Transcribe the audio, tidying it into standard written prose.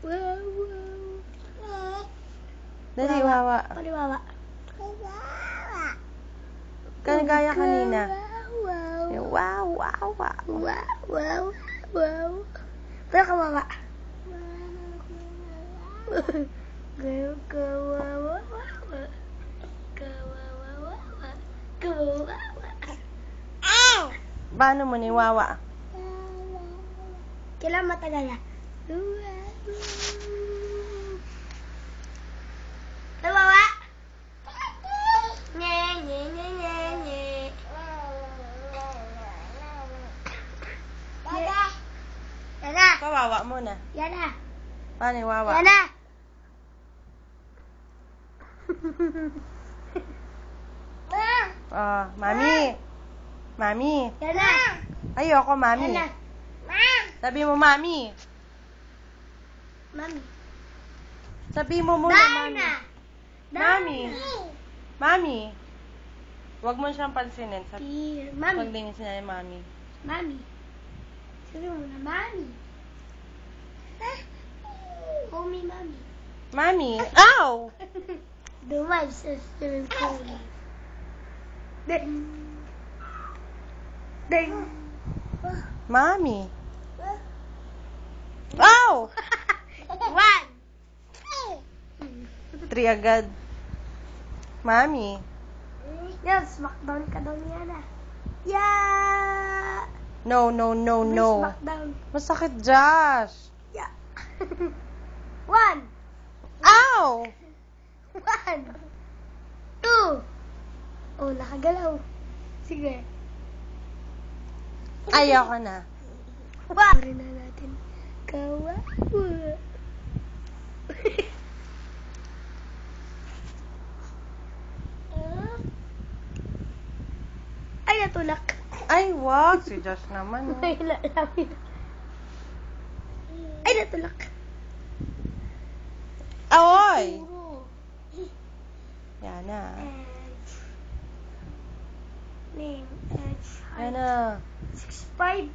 Wow, wow. Dali, wawa. Paliwawa. Gaya kanina. Wow, Wow, wow, wow. wow, wow, wow. Pero kawawa. Kawawa. Kawawa. Kawawa. Paano mo ni wawa? Kailan matagal na? Kawawa. Nye, nye, nye, nye, nye. Yana. Kawawa muna. Yana. Paano ni wawa? Yana. Mami. Mami. Yana. Ayoko, mami. Yana. Sabi mo, mami. Mami. Sabi mo muna, mami. Mami. Mami. Huwag mo siyang pansinin. Mami. Pag din niya yung mami. Mami. Sabi mo na, mami. Call me mami. Mami. Ow! The wives are still calling. Ding. Ding. Mami. Ow! 1. 3 agad. Mami. Yan, smackdown ka daw niya na. Yeah! No, no, no, May no. smackdown. Masakit, Josh. Yeah. 1. Ow! 1. 2. Oh, nakagalaw. Sige. Ayoko na. Rin na natin. Kawawa. Ay, natulak. Ay, wag. Si Josh naman. Ay, lalamin. Ay, natulak. Aoy! Yan na. Name. Yan na. 6'5".